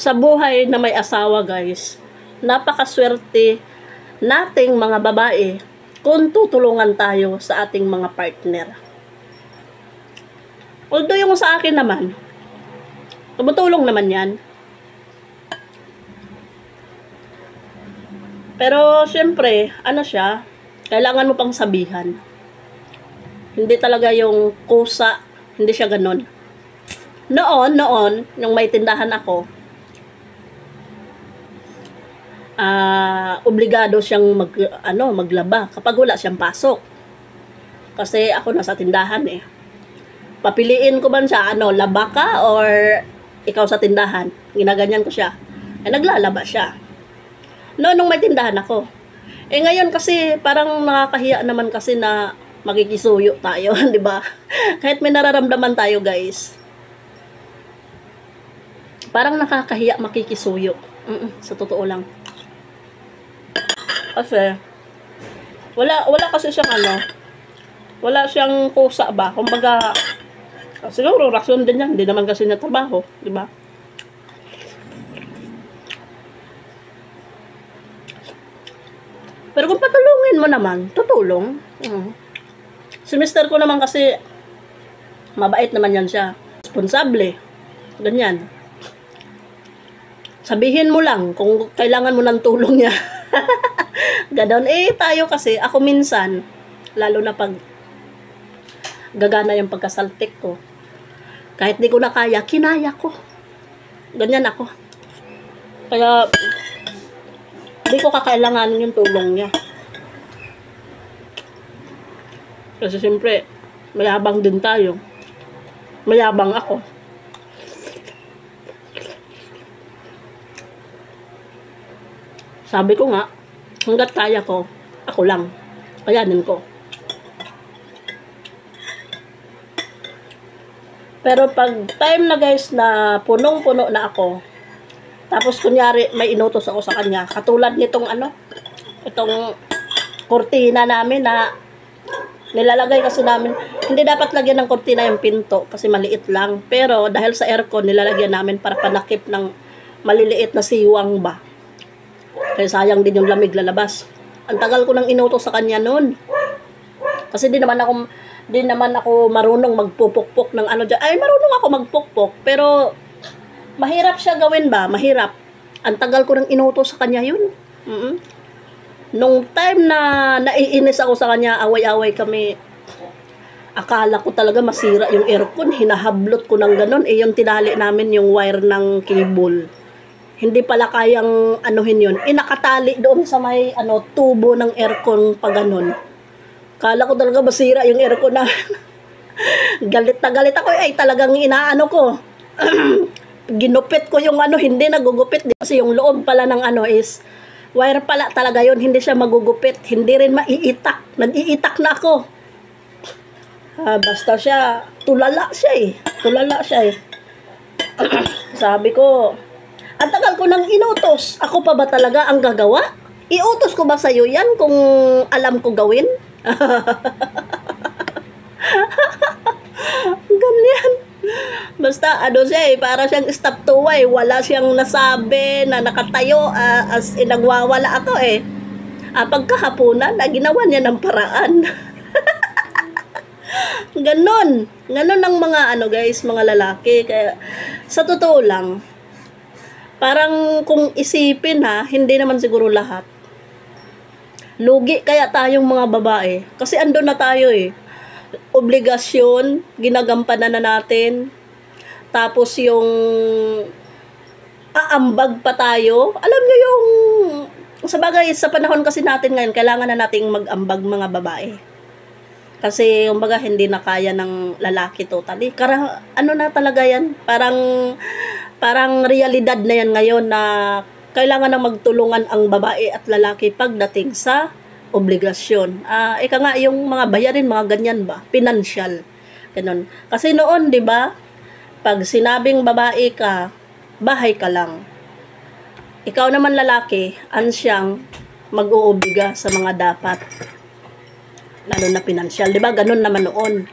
Sa buhay na may asawa, guys, napakaswerte nating mga babae kung tutulungan tayo sa ating mga partner. Although yung sa akin naman, tumutulong naman yan. Pero, syempre, ano siya, kailangan mo pang sabihan. Hindi talaga yung kusa, hindi siya ganun. Noon, yung may tindahan ako, obligado siyang maglaba kapag wala siyang pasok. Kasi ako nasa tindahan eh. Papiliin ko ba siya, laba ka or ikaw sa tindahan? Ginaganyan ko siya. Naglalaba siya. Nung may tindahan ako. Ngayon kasi parang nakakahiya naman kasi na magkikisuyo tayo, di ba? Kahit may nararamdaman tayo, guys. Parang nakakahiya makikisuyo. Sa totoo lang. Kasi wala kasi siyang wala siyang kusa ba? Kumbaga siguro rason din yan, hindi naman kasi niya trabaho, di ba? Pero kung patulungin mo naman, tutulong. Si mister ko naman kasi mabait naman yan siya. Responsable. Ganyan. Sabihin mo lang kung kailangan mo ng tulong niya. Ganon. Tayo kasi, ako minsan, lalo na pag gagana yung pagkasaltik ko, kahit di ko na kaya, kinaya ko. Ganyan ako. Kaya, di ko kakailangan yung tulong niya. Kasi siyempre, mayabang din tayo. Mayabang ako. Sabi ko nga, hanggat kaya ko, ako lang. Kayanin ko. Pero pag time na, guys, na punong-puno na ako, tapos kunyari may inutos ako sa kanya, katulad nitong itong kurtina namin na nilalagay kasi namin, hindi dapat lagyan ng kurtina yung pinto kasi maliit lang. Pero dahil sa aircon, nilalagyan namin para panakip ng maliliit na siwang ba. Kaya sayang din yung lamig lalabas. Ang tagal ko nang inutos sa kanya noon. Kasi di naman ako marunong magpupukpok ng dyan. Ay, marunong ako magpukpok. Pero, mahirap siya gawin ba? Mahirap. Ang tagal ko nang inutos sa kanya yun. Nung time na naiinis ako sa kanya, away-away kami, akala ko talaga masira yung aircon. Hinahablot ko ng ganun. Yung tinali namin yung wire ng cable. Hindi pala kayang anuhin yun. Nakatali doon sa may tubo ng aircon pa ganun. Kala ko talaga masira yung aircon na. Galit na galit ako. Ay, talagang inaano ko. Ginupit ko yung hindi nagugupit. Kasi yung loob pala ng is, wire pala talaga yun. Hindi siya magugupit. Hindi rin maiitak. Nag-iitak na ako. Basta siya, tulala siya eh. Sabi ko, ang tagal ko nang inutos. Ako pa ba talaga ang gagawa? Iutos ko ba sa'yo yan kung alam ko gawin? Ganyan. Basta siya para siyang stop-to-way. Wala siyang nasabi na nakatayo as in nagwawala ako eh. Pagkahapunan, ginawa niya ng paraan. Ganon ang mga guys, mga lalaki. Kaya sa totoo lang, parang kung isipin hindi naman siguro lahat. Lugi kaya tayong mga babae. Kasi andun na tayo eh. Obligasyon, ginagampanan na natin. Tapos yung aambag pa tayo. Alam nyo yung, sa bagay, sa panahon kasi natin ngayon, kailangan na nating mag-ambag mga babae. Kasi, kumbaga, hindi na kaya ng lalaki totally. Na talaga yan? Parang realidad na yan ngayon na kailangan na magtulungan ang babae at lalaki pagdating sa obligasyon. Ika nga, yung mga bayarin, mga ganyan ba? Financial. Ganun. Kasi noon, di ba, pag sinabing babae ka, bahay ka lang. Ikaw naman lalaki, siyang mag-uubiga sa mga dapat. Lalo na financial. Di ba? Ganun naman noon.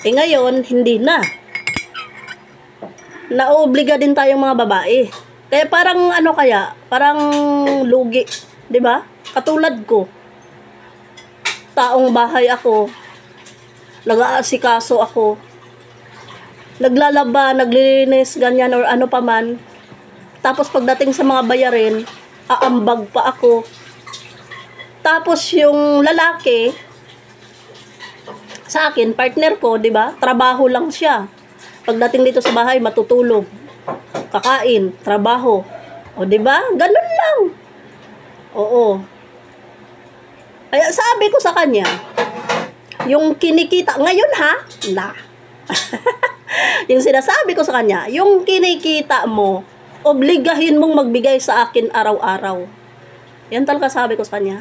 Ngayon, hindi na. Naobliga din tayong mga babae. Kaya parang ano kaya, parang lugi, 'di ba? Katulad ko, taong bahay ako, nag-aasikaso ako, naglalaba, naglilinis, ganyan or ano pa man. Tapos pagdating sa mga bayarin, aambag pa ako. Tapos yung lalaki, sa akin, partner ko, 'di ba? Trabaho lang siya. Pagdating dito sa bahay, matutulog, kakain, trabaho. O 'di ba? Ganun lang. Oo. Kaya sabi ko sa kanya, yung kinikita ngayon ha, na. Yung sinasabi ko sa kanya, yung kinikita mo, obligahin mong magbigay sa akin araw-araw. Yan talaga sabi ko sa kanya.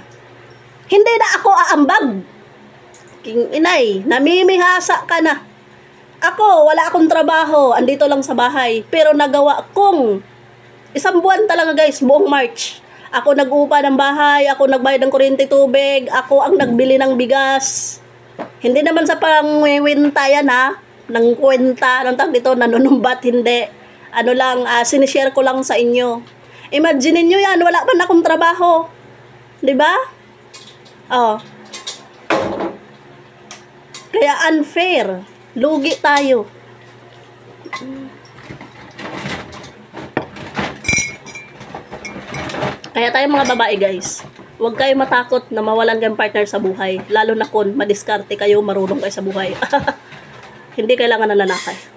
Hindi na ako aambag. King inay, namimihasa ka na. Ako, wala akong trabaho, andito lang sa bahay. Pero nagawa kong, isang buwan talaga guys, buong March. Ako nag-upa ng bahay, ako nagbayad ng kuryente tubig, ako ang nagbili ng bigas. Hindi naman sa pangwewinta yan ha, ng kwenta, ng tag dito, nanunumbat, hindi. Ano lang, sinishare ko lang sa inyo. Imagine niyo yan, wala man akong trabaho. 'Di ba? Oh. Kaya unfair. Lugi tayo. Kaya tayo mga babae guys, huwag kayo matakot na mawalan kayong partner sa buhay. Lalo na kung madiskarte kayo, marunong kayo sa buhay. Hindi kailangan nananakay.